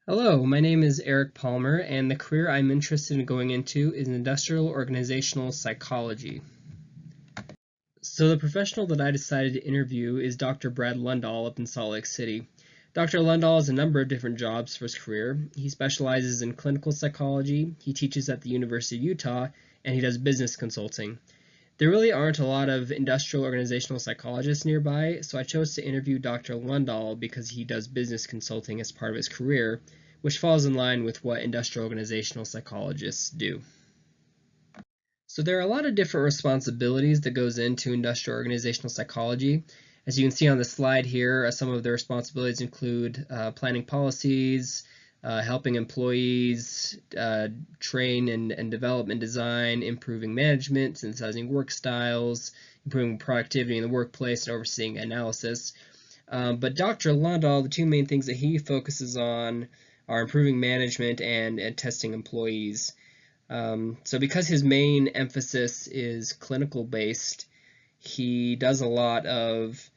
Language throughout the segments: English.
Hello, my name is Eric Palmer, and the career I'm interested in going into is industrial organizational psychology. So the professional that I decided to interview is Dr. Brad Lundahl up in Salt Lake City. Dr. Lundahl has a number of different jobs for his career. He specializes in clinical psychology, he teaches at the University of Utah, and he does business consulting. There really aren't a lot of industrial organizational psychologists nearby, so I chose to interview Dr. Lundahl because he does business consulting as part of his career, which falls in line with what industrial organizational psychologists do. So there are a lot of different responsibilities that goes into industrial organizational psychology. As you can see on the slide here, some of the responsibilities include planning policies, helping employees train and develop and design, improving management, synthesizing work styles, improving productivity in the workplace, and overseeing analysis. But Dr. Lundahl, the two main things that he focuses on are improving management and testing employees. So because his main emphasis is clinical based, he does a lot of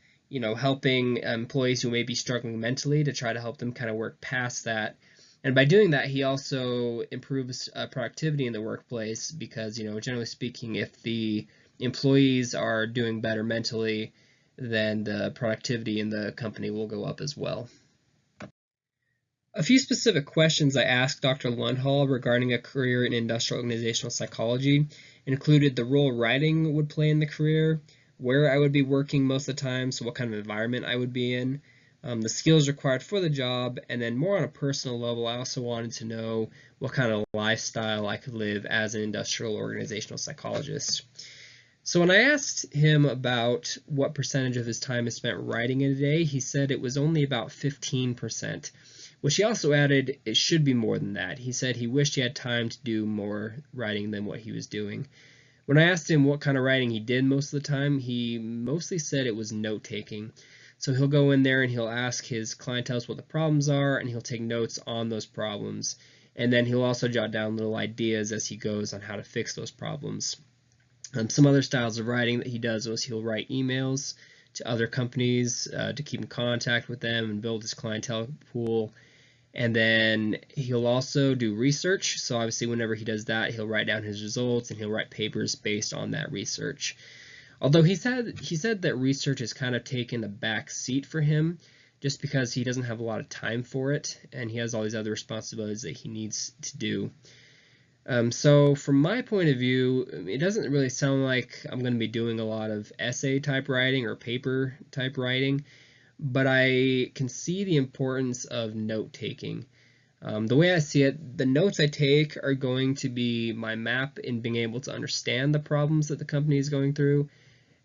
helping employees who may be struggling mentally to try to help them kind of work past that. And by doing that, he also improves productivity in the workplace because, generally speaking, if the employees are doing better mentally, then the productivity in the company will go up as well. A few specific questions I asked Dr. Lundahl regarding a career in industrial organizational psychology included the role writing would play in the career, where I would be working most of the time, so what kind of environment I would be in, the skills required for the job, and then more on a personal level, I also wanted to know what kind of lifestyle I could live as an industrial organizational psychologist. So when I asked him about what percentage of his time is spent writing in a day, he said it was only about 15%, which he also added it should be more than that. He said he wished he had time to do more writing than what he was doing. When I asked him what kind of writing he did most of the time, he mostly said it was note taking. So he'll go in there and he'll ask his clientele what the problems are, and he'll take notes on those problems. And then he'll also jot down little ideas as he goes on how to fix those problems. Some other styles of writing that he does is he'll write emails to other companies to keep in contact with them and build his clientele pool. And then he'll also do research. So obviously whenever he does that, he'll write down his results and he'll write papers based on that research. Although he said that research has kind of taken a back seat for him just because he doesn't have a lot of time for it and he has all these other responsibilities that he needs to do. So from my point of view, it doesn't really sound like I'm going to be doing a lot of essay type writing or paper type writing, but I can see the importance of note taking. The way I see it, the notes I take are going to be my map in being able to understand the problems that the company is going through,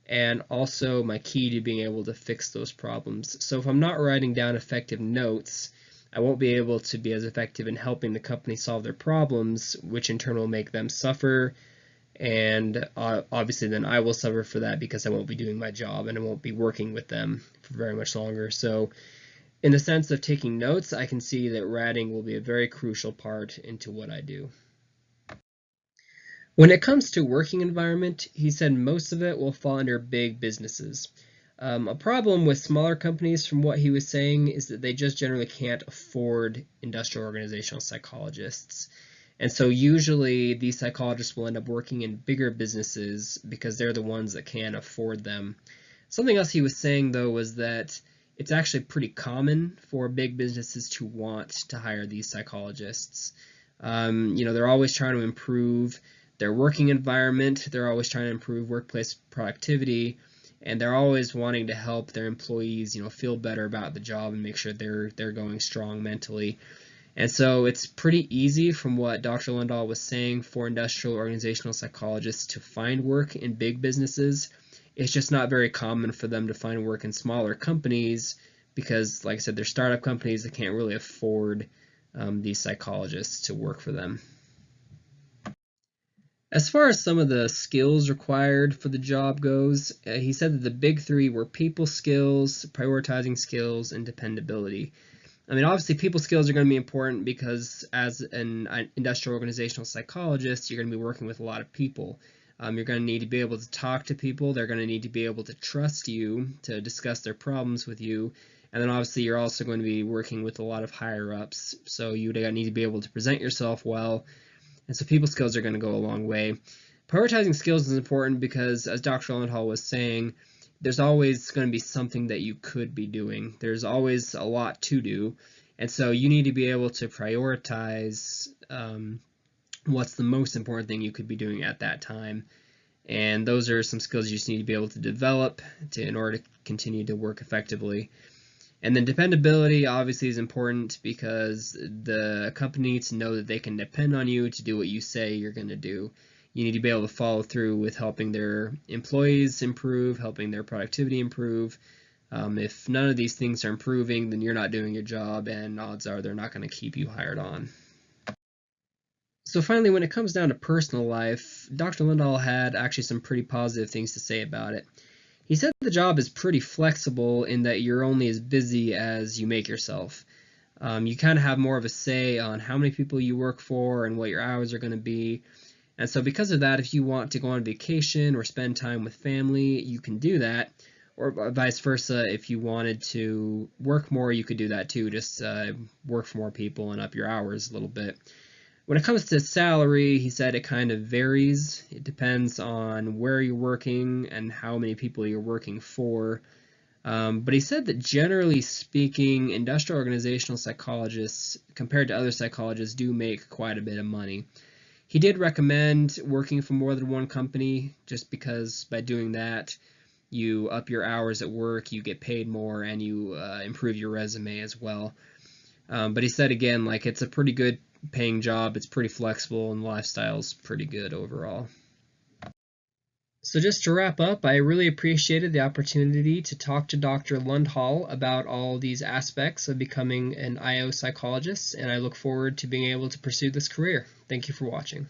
and also my key to being able to fix those problems. So if I'm not writing down effective notes, I won't be able to be as effective in helping the company solve their problems, which in turn will make them suffer. And obviously, then I will suffer for that because I won't be doing my job and I won't be working with them for very much longer. So, in the sense of taking notes, I can see that writing will be a very crucial part into what I do. When it comes to working environment, he said most of it will fall under big businesses. A problem with smaller companies, from what he was saying, is that they just generally can't afford industrial organizational psychologists. And so usually these psychologists will end up working in bigger businesses because they're the ones that can afford them. Something else he was saying, though, was that it's actually pretty common for big businesses to want to hire these psychologists. They're always trying to improve their working environment, they're always trying to improve workplace productivity, and they're always wanting to help their employees, feel better about the job and make sure they're going strong mentally. And so it's pretty easy, from what Dr. Lundahl was saying, for industrial organizational psychologists to find work in big businesses. It's just not very common for them to find work in smaller companies because, like I said, they're startup companies that can't really afford these psychologists to work for them. As far as some of the skills required for the job goes, he said that the big three were people skills, prioritizing skills, and dependability. I mean, obviously, people skills are going to be important because as an industrial organizational psychologist, you're going to be working with a lot of people. You're going to need to be able to talk to people. They're going to need to be able to trust you to discuss their problems with you. And then obviously you're also going to be working with a lot of higher ups, so you need to be able to present yourself well, and so people skills are going to go a long way. Prioritizing skills is important because, as Dr. Lundhall was saying, there's always going to be something that you could be doing. There's always a lot to do, and so you need to be able to prioritize what's the most important thing you could be doing at that time. And those are some skills you just need to be able to develop in order to continue to work effectively. And then dependability obviously is important because the company needs to know that they can depend on you to do what you say you're going to do. You need to be able to follow through with helping their employees improve, helping their productivity improve. If none of these things are improving, then you're not doing your job, and odds are they're not going to keep you hired on. So finally, when it comes down to personal life, Dr. Lindahl had actually some pretty positive things to say about it. He said the job is pretty flexible in that you're only as busy as you make yourself. You kind of have more of a say on how many people you work for and what your hours are going to be. And so because of that, if you want to go on vacation or spend time with family, you can do that. Or vice versa, if you wanted to work more, you could do that too. Just work for more people and up your hours a little bit. When it comes to salary, he said it kind of varies. It depends on where you're working and how many people you're working for. But he said that generally speaking, industrial organizational psychologists, compared to other psychologists, do make quite a bit of money. He did recommend working for more than one company, just because by doing that, you up your hours at work, you get paid more, and you improve your resume as well. But he said again, like, it's a pretty good paying job, it's pretty flexible, and the lifestyle's pretty good overall. So just to wrap up, I really appreciated the opportunity to talk to Dr. Lundhall about all these aspects of becoming an IO psychologist, and I look forward to being able to pursue this career. Thank you for watching.